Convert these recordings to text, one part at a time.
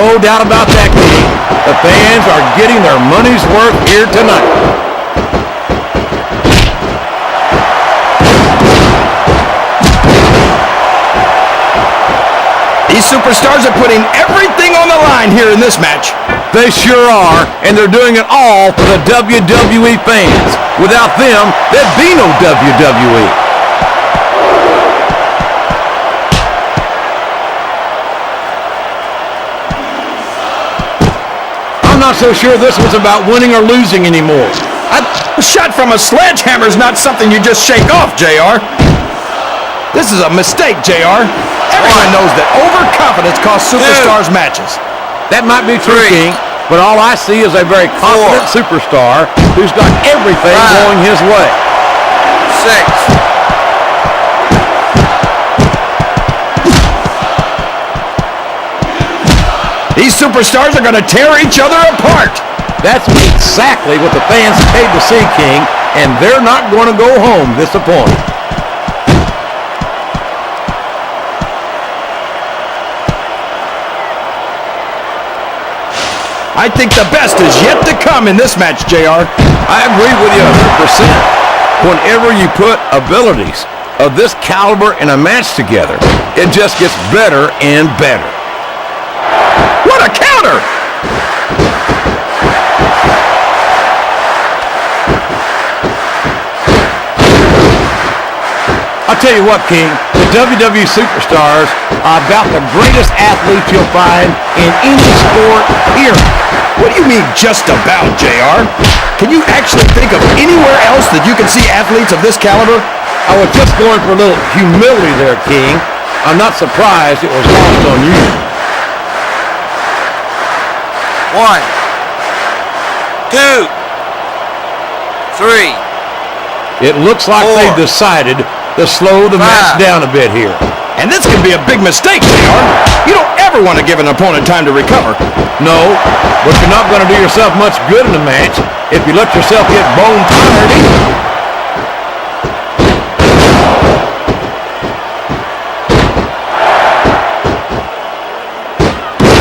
No doubt about that, King. The fans are getting their money's worth here tonight. These superstars are putting everything on the line here in this match. They sure are, and they're doing it all for the WWE fans. Without them, there'd be no WWE. I'm not so sure this was about winning or losing anymore. A shot from a sledgehammer is not something you just shake off, JR. This is a mistake, JR. Everyone knows that overconfidence costs superstars matches. That might be true, King, but all I see is a very confident superstar who's got everything going his way. 6. These superstars are going to tear each other apart. That's exactly what the fans paid to see, King, and they're not going to go home disappointed. I think the best is yet to come in this match, JR. I agree with you 100%. Whenever you put abilities of this caliber in a match together, it just gets better and better. What a counter! I'll tell you what, King, the WWE superstars are about the greatest athletes you'll find in any sport here. What do you mean, just about, JR? Can you actually think of anywhere else that you can see athletes of this caliber? I was just going for a little humility there, King. I'm not surprised it was lost on you. 1, 2, 3. It looks like 4. they've decided to slow the match down a bit here. And this can be a big mistake, JR. You don't ever want to give an opponent time to recover. No, but you're not going to do yourself much good in a match if you let yourself get bone tired either.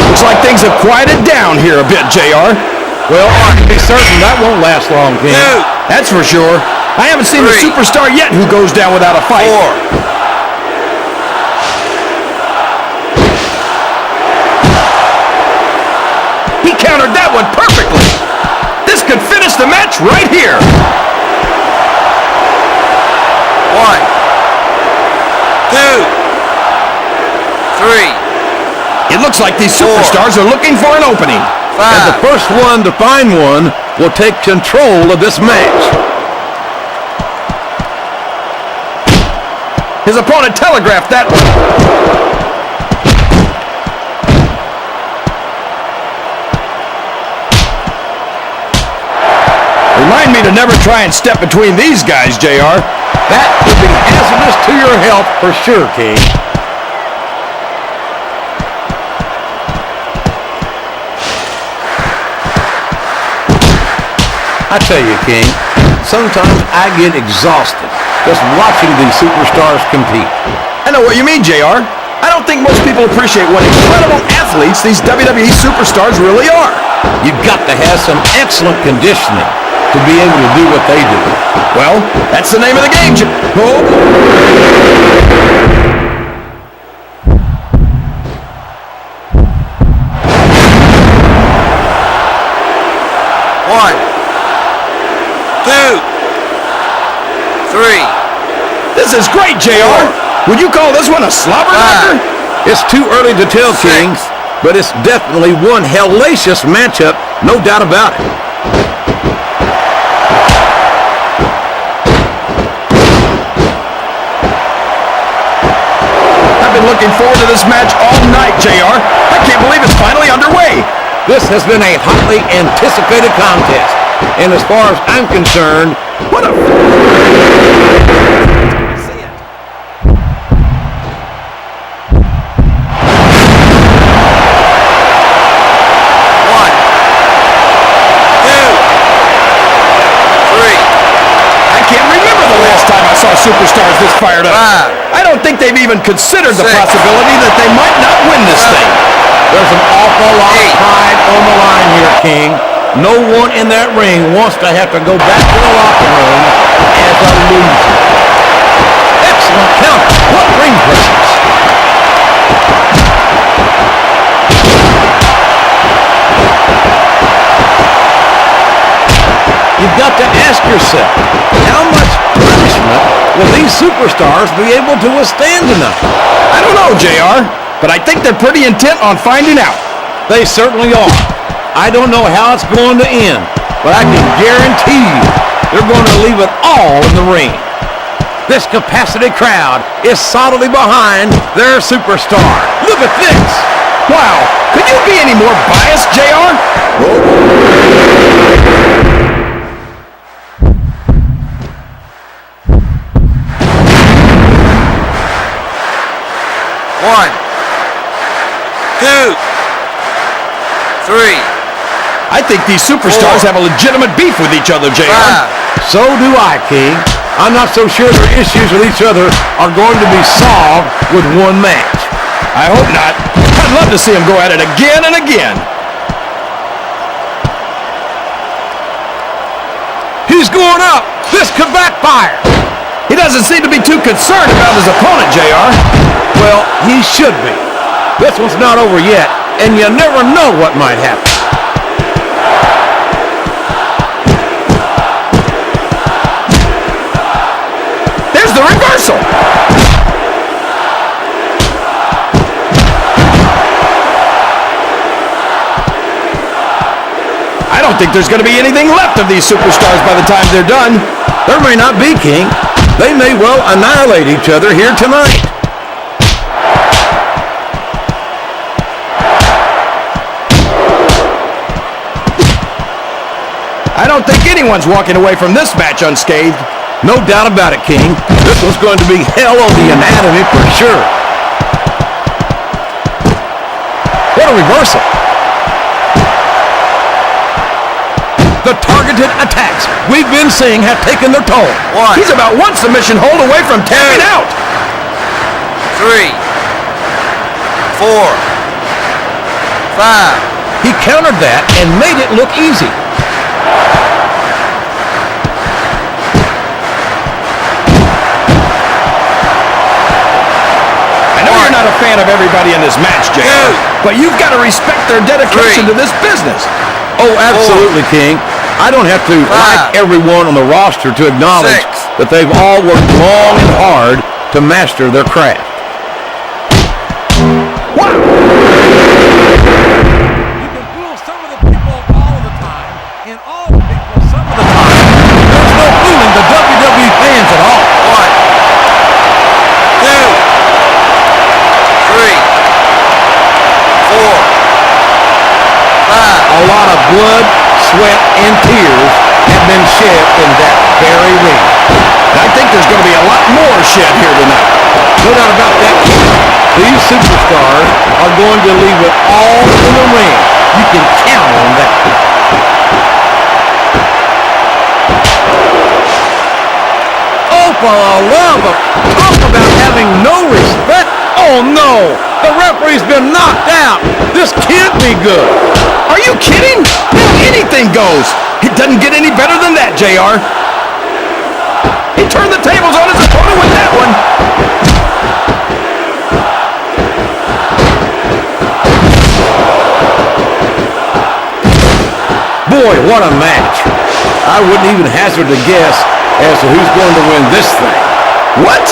Looks like things have quieted down here a bit, JR. Well, I can be certain that won't last long, King. 2. That's for sure. I haven't seen a superstar yet who goes down without a fight. 4. He countered that one perfectly. This could finish the match right here. 1, 2, 3. It looks like these superstars are looking for an opening. 5. And the first one to find one will take control of this match. His opponent telegraphed that one. Remind me to never try and step between these guys, JR. That would be hazardous to your health for sure, King. I tell you, King, sometimes I get exhausted just watching these superstars compete. I know what you mean, JR. I don't think most people appreciate what incredible athletes these WWE superstars really are. You've got to have some excellent conditioning to be able to do what they do. Well, that's the name of the game. Oh. 1, 2, 3. This is great, JR. Would you call this one a slobber knocker? It's too early to tell, King, but it's definitely one hellacious matchup, no doubt about it. I've been looking forward to this match all night, JR. I can't believe it's finally underway. This has been a hotly anticipated contest, and as far as I'm concerned, what a... Superstars this fired up. I don't think they've even considered the possibility that they might not win this thing. There's an awful lot of King. No one in that ring wants to have to go back to the locker room as a loser. Excellent counter. What ring presence. You've got to ask yourself, how much punishment will these superstars be able to withstand tonight? I don't know, JR, but I think they're pretty intent on finding out. They certainly are. I don't know how it's going to end, but I can guarantee you they're going to leave it all in the ring. This capacity crowd is solidly behind their superstar. Look at this. Wow, could you be any more biased, JR? One, two, three. I think these superstars have a legitimate beef with each other, JR. Five. So do I, King. I'm not so sure their issues with each other are going to be solved with one match. I hope not. I'd love to see them go at it again and again. He's going up. This could backfire. He doesn't seem to be too concerned about his opponent, JR. Well, he should be. This one's not over yet, and you never know what might happen. There's the reversal. I don't think there's going to be anything left of these superstars by the time they're done. There may not be, King. They may well annihilate each other here tonight. I don't think anyone's walking away from this match unscathed. No doubt about it, King. This one's going to be hell on the anatomy for sure. What a reversal. The targeted attacks we've been seeing have taken their toll. One. He's about one submission hold away from tapping out. 3, 4, 5. He countered that and made it look easy. I know you're not a fan of everybody in this match, JR, but you've got to respect their dedication to this business. Oh, absolutely, King. I don't have to like everyone on the roster to acknowledge that they've all worked long and hard to master their craft. Wow! You can fool some of the people all of the time, and all the people some of the time. There's no fooling the WWE fans at all. 1, 2, 3, 4, 5. A lot of blood, sweat, and tears have been shed in that very ring. And I think there's going to be a lot more shed here tonight. No doubt about that. These superstars are going to leave it all in the ring. You can count on that. Oh, for the love of... Talk about having no respect. Oh, no. The referee's been knocked out. This can't be good. Are you kidding? Now anything goes. It doesn't get any better than that, JR. He turned the tables on his opponent with that one. Boy, what a match. I wouldn't even hazard a guess as to who's going to win this thing. What?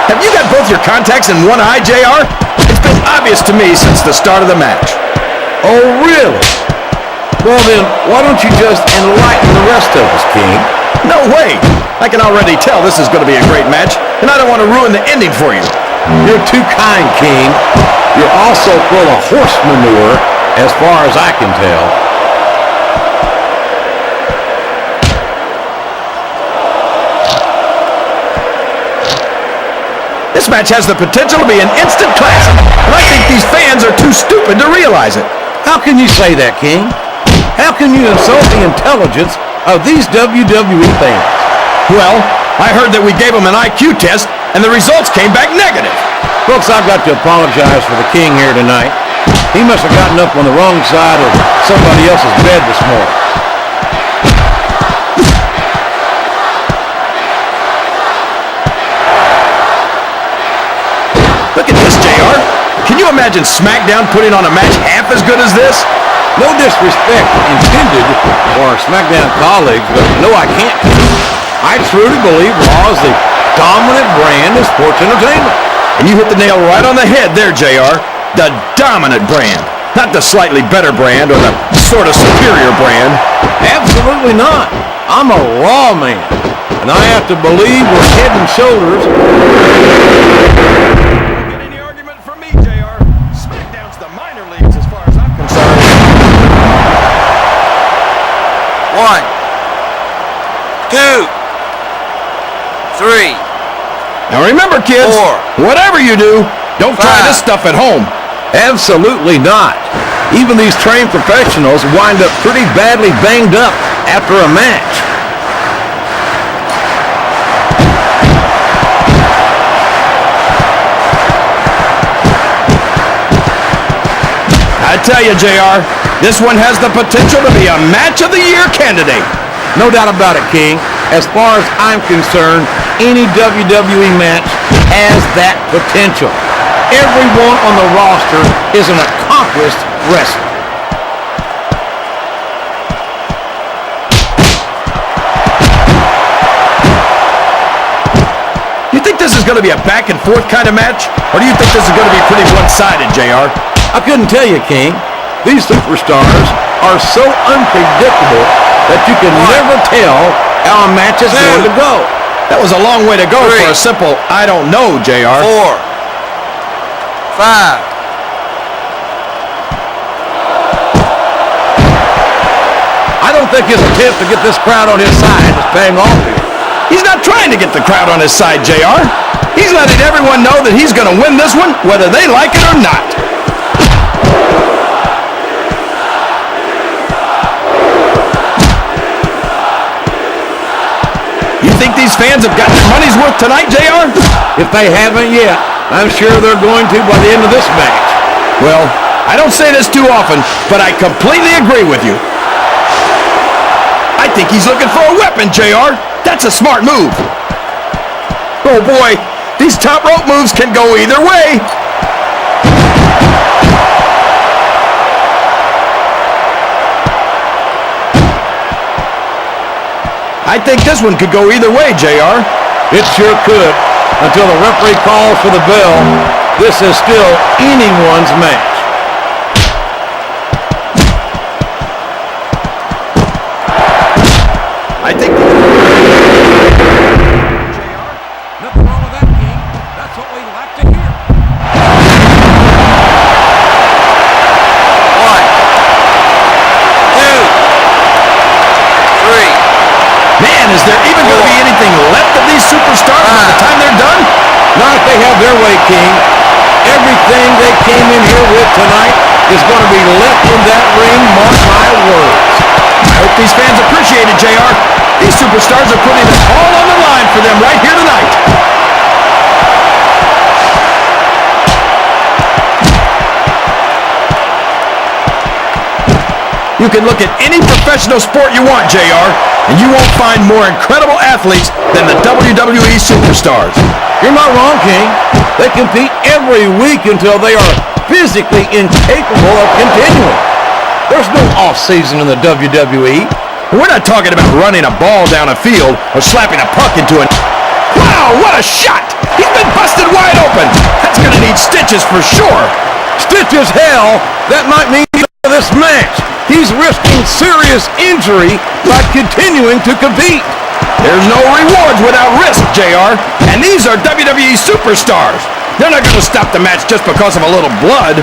Have you got both your contacts in one eye, JR? It's been obvious to me since the start of the match. Oh, really? Well, then, why don't you just enlighten the rest of us, King? No way. I can already tell this is going to be a great match, and I don't want to ruin the ending for you. You're too kind, King. You're also full of horse manure, as far as I can tell. This match has the potential to be an instant classic, and I think these fans are too stupid to realize it. How can you say that, King? How can you insult the intelligence of these WWE fans? Well, I heard that we gave them an IQ test, and the results came back negative. Folks, I've got to apologize for the King here tonight. He must have gotten up on the wrong side of somebody else's bed this morning. Look at this, JR. Can you imagine SmackDown putting on a match half as good as this? No disrespect intended for our SmackDown colleagues, but no, I can't. I truly believe Raw is the dominant brand of sports entertainment. And you hit the nail right on the head there, JR. The dominant brand. Not the slightly better brand or the sort of superior brand. Absolutely not. I'm a Raw man, and I have to believe we're head and shoulders. Don't get any argument from me, JR. SmackDown's the minor leagues as far as I'm concerned. 1, 2, 3. Now remember, kids, 4. whatever you do, don't try 5. this stuff at home. Absolutely not. Even these trained professionals wind up pretty badly banged up after a match. I tell you, JR, this one has the potential to be a Match of the Year candidate. No doubt about it, King. As far as I'm concerned, any WWE match has that potential. Everyone on the roster is an accomplished wrestler. You think this is going to be a back and forth kind of match? Or do you think this is going to be pretty one-sided, JR? I couldn't tell you, King. These superstars are so unpredictable that you can never tell how a match is going to go. That was a long way to go 3. for a simple, I don't know, JR. 4, 5. I don't think his attempt to get this crowd on his side is paying off here. He's not trying to get the crowd on his side, JR. He's letting everyone know that he's going to win this one, whether they like it or not. You think these fans have got their money's worth tonight, JR? If they haven't yet, I'm sure they're going to by the end of this match. Well, I don't say this too often, but I completely agree with you. I think he's looking for a weapon, JR. That's a smart move. Oh boy, these top rope moves can go either way. I think this one could go either way, JR. It sure could, until the referee calls for the bell. This is still anyone's match. I think... Nothing wrong with that, King. That's what we like to hear. 1, 2, 3. Man, is there even going to be anything left of these superstars by the time they're done? Not if they have their way, King. Everything they came in here with tonight is going to be left in that ring, mark my words. I hope these fans appreciate it, JR. These superstars are putting it all on the line for them right here tonight. You can look at any professional sport you want, JR, and you won't find more incredible athletes than the WWE superstars. You're not wrong, King. They compete every week until they are physically incapable of continuing. There's no off-season in the WWE. We're not talking about running a ball down a field or slapping a puck into an... Wow, what a shot! He's been busted wide open. That's going to need stitches for sure. Stitches, hell, that might mean this match. He's risking serious injury by continuing to compete. There's no rewards without risk, JR. And these are WWE superstars. They're not going to stop the match just because of a little blood.